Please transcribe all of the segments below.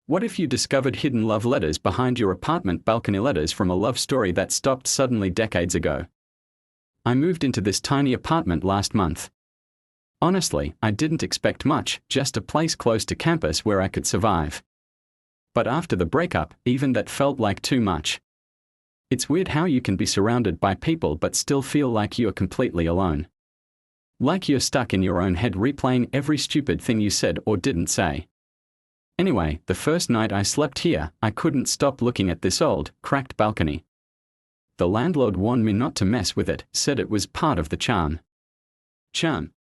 What if you discovered hidden love letters behind your apartment balcony, letters from a love story that stopped suddenly decades ago? I moved into this tiny apartment last month. Honestly, I didn't expect much, just a place close to campus where I could survive. But after the breakup, even that felt like too much. It's weird how you can be surrounded by people but still feel like you're completely alone. Like you're stuck in your own head replaying every stupid thing you said or didn't say. Anyway, the first night I slept here, I couldn't stop looking at this old, cracked balcony. The landlord warned me not to mess with it, said it was part of the charm. Charm?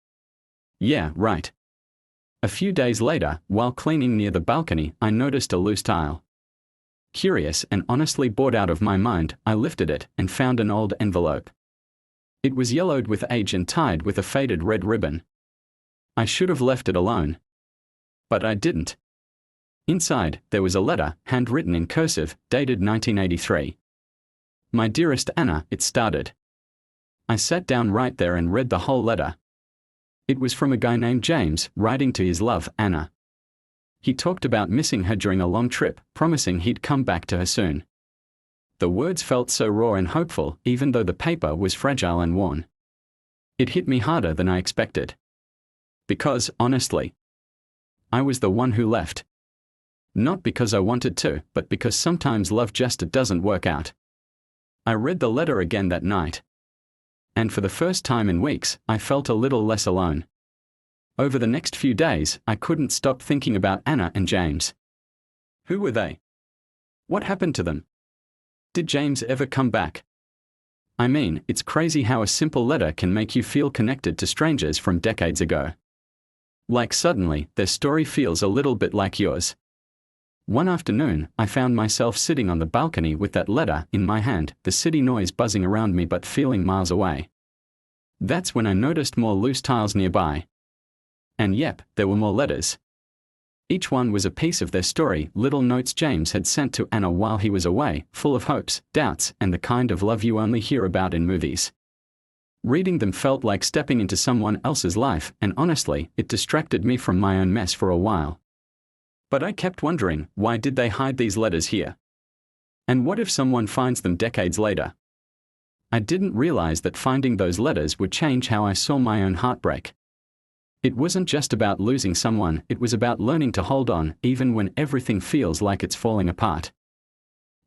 Yeah, right. A few days later, while cleaning near the balcony, I noticed a loose tile. Curious and honestly bored out of my mind, I lifted it and found an old envelope. It was yellowed with age and tied with a faded red ribbon. I should have left it alone. But I didn't. Inside, there was a letter, handwritten in cursive, dated 1983. My dearest Anna, it started. I sat down right there and read the whole letter. It was from a guy named James, writing to his love, Anna. He talked about missing her during a long trip, promising he'd come back to her soon. The words felt so raw and hopeful, even though the paper was fragile and worn. It hit me harder than I expected. Because, honestly, I was the one who left. Not because I wanted to, but because sometimes love just doesn't work out. I read the letter again that night. And for the first time in weeks, I felt a little less alone. Over the next few days, I couldn't stop thinking about Anna and James. Who were they? What happened to them? Did James ever come back? I mean, it's crazy how a simple letter can make you feel connected to strangers from decades ago. Like suddenly, their story feels a little bit like yours. One afternoon, I found myself sitting on the balcony with that letter in my hand, the city noise buzzing around me but feeling miles away. That's when I noticed more loose tiles nearby. And yep, there were more letters. Each one was a piece of their story, little notes James had sent to Anna while he was away, full of hopes, doubts, and the kind of love you only hear about in movies. Reading them felt like stepping into someone else's life, and honestly, it distracted me from my own mess for a while. But I kept wondering, why did they hide these letters here? And what if someone finds them decades later? I didn't realize that finding those letters would change how I saw my own heartbreak. It wasn't just about losing someone, it was about learning to hold on, even when everything feels like it's falling apart.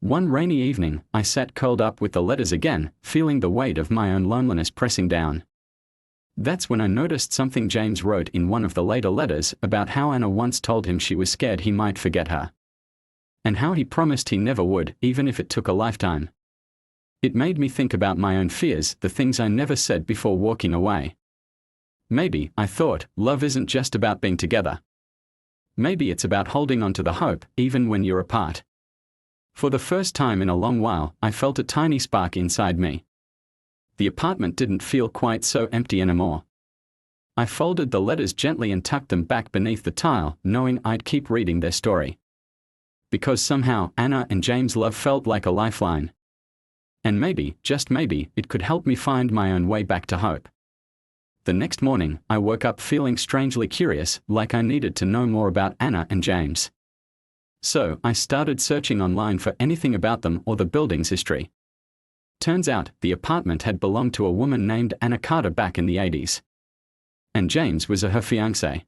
One rainy evening, I sat curled up with the letters again, feeling the weight of my own loneliness pressing down. That's when I noticed something James wrote in one of the later letters about how Anna once told him she was scared he might forget her. And how he promised he never would, even if it took a lifetime. It made me think about my own fears, the things I never said before walking away. Maybe, I thought, love isn't just about being together. Maybe it's about holding on to the hope, even when you're apart. For the first time in a long while, I felt a tiny spark inside me. The apartment didn't feel quite so empty anymore. I folded the letters gently and tucked them back beneath the tile, knowing I'd keep reading their story. Because somehow, Anna and James' love felt like a lifeline. And maybe, just maybe, it could help me find my own way back to hope. The next morning, I woke up feeling strangely curious, like I needed to know more about Anna and James. So, I started searching online for anything about them or the building's history. Turns out, the apartment had belonged to a woman named Anna Carter back in the 80s. And James was her fiancé.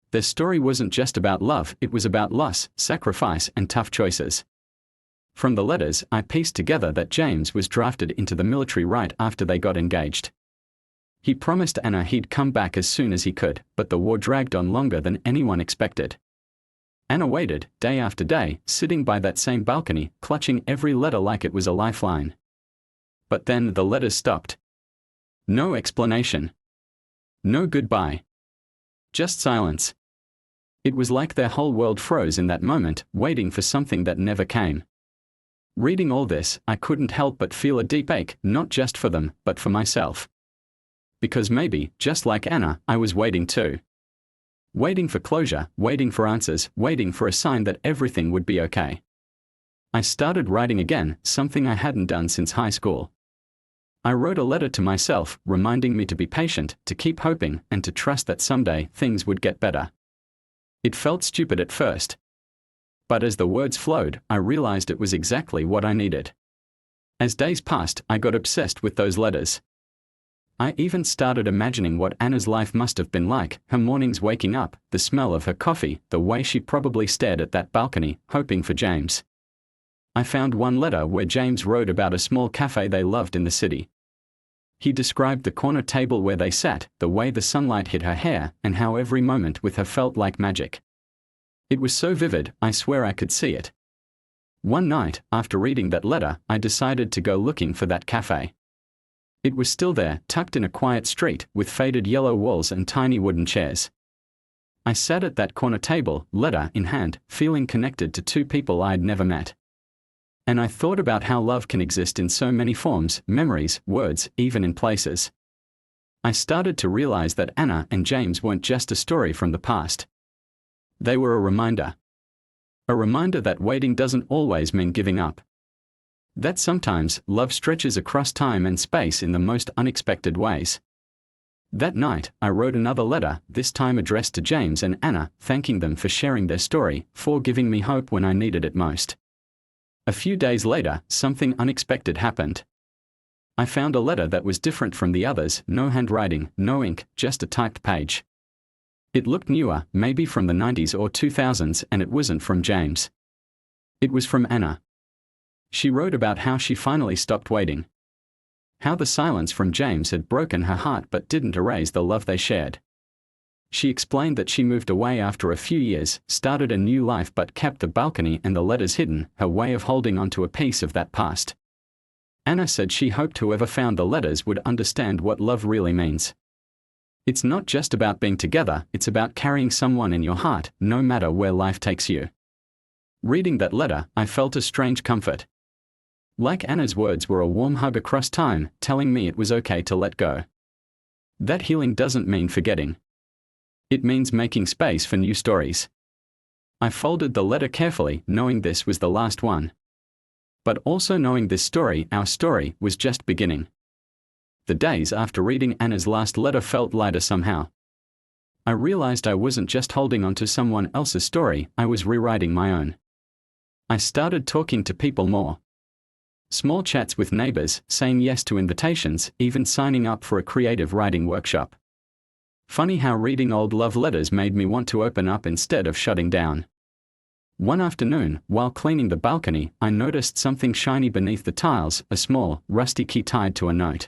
Their story wasn't just about love, it was about loss, sacrifice, and tough choices. From the letters, I pieced together that James was drafted into the military right after they got engaged. He promised Anna he'd come back as soon as he could, but the war dragged on longer than anyone expected. Anna waited, day after day, sitting by that same balcony, clutching every letter like it was a lifeline. But then the letters stopped. No explanation. No goodbye. Just silence. It was like their whole world froze in that moment, waiting for something that never came. Reading all this, I couldn't help but feel a deep ache, not just for them, but for myself. Because maybe, just like Anna, I was waiting too. Waiting for closure, waiting for answers, waiting for a sign that everything would be okay. I started writing again, something I hadn't done since high school. I wrote a letter to myself, reminding me to be patient, to keep hoping, and to trust that someday things would get better. It felt stupid at first. but as the words flowed, I realized it was exactly what I needed. As days passed, I got obsessed with those letters. I even started imagining what Anna's life must have been like, her mornings waking up, the smell of her coffee, the way she probably stared at that balcony, hoping for James. I found one letter where James wrote about a small cafe they loved in the city. He described the corner table where they sat, the way the sunlight hit her hair, and how every moment with her felt like magic. It was so vivid, I swear I could see it. One night, after reading that letter, I decided to go looking for that cafe. It was still there, tucked in a quiet street, with faded yellow walls and tiny wooden chairs. I sat at that corner table, letter in hand, feeling connected to two people I'd never met. And I thought about how love can exist in so many forms, memories, words, even in places. I started to realize that Anna and James weren't just a story from the past. They were a reminder. A reminder that waiting doesn't always mean giving up. That sometimes, love stretches across time and space in the most unexpected ways. That night, I wrote another letter, this time addressed to James and Anna, thanking them for sharing their story, for giving me hope when I needed it most. A few days later, something unexpected happened. I found a letter that was different from the others, no handwriting, no ink, just a typed page. It looked newer, maybe from the 90s or 2000s, and it wasn't from James. It was from Anna. She wrote about how she finally stopped waiting. How the silence from James had broken her heart but didn't erase the love they shared. She explained that she moved away after a few years, started a new life but kept the balcony and the letters hidden, her way of holding onto a piece of that past. Anna said she hoped whoever found the letters would understand what love really means. It's not just about being together, it's about carrying someone in your heart, no matter where life takes you. Reading that letter, I felt a strange comfort. Like Anna's words were a warm hug across time, telling me it was okay to let go. That healing doesn't mean forgetting. It means making space for new stories. I folded the letter carefully, knowing this was the last one. But also knowing this story, our story, was just beginning. The days after reading Anna's last letter felt lighter somehow. I realized I wasn't just holding on to someone else's story, I was rewriting my own. I started talking to people more. Small chats with neighbors, saying yes to invitations, even signing up for a creative writing workshop. Funny how reading old love letters made me want to open up instead of shutting down. One afternoon, while cleaning the balcony, I noticed something shiny beneath the tiles, a small, rusty key tied to a note.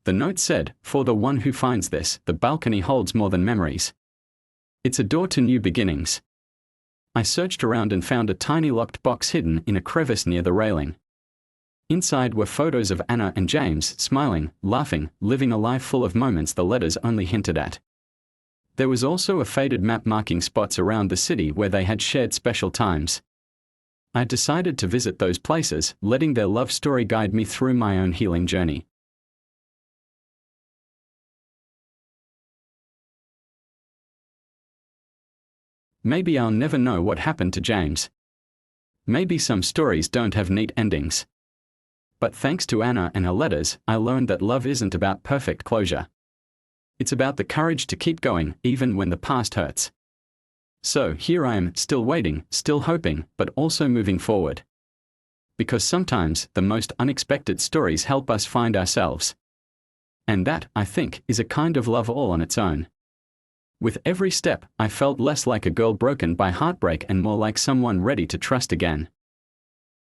The note said, "For the one who finds this, the balcony holds more than memories. It's a door to new beginnings." I searched around and found a tiny locked box hidden in a crevice near the railing. Inside were photos of Anna and James, smiling, laughing, living a life full of moments the letters only hinted at. There was also a faded map marking spots around the city where they had shared special times. I decided to visit those places, letting their love story guide me through my own healing journey. Maybe I'll never know what happened to James. Maybe some stories don't have neat endings. But thanks to Anna and her letters, I learned that love isn't about perfect closure. It's about the courage to keep going, even when the past hurts. So here I am, still waiting, still hoping, but also moving forward. Because sometimes, the most unexpected stories help us find ourselves. And that, I think, is a kind of love all on its own. With every step, I felt less like a girl broken by heartbreak and more like someone ready to trust again.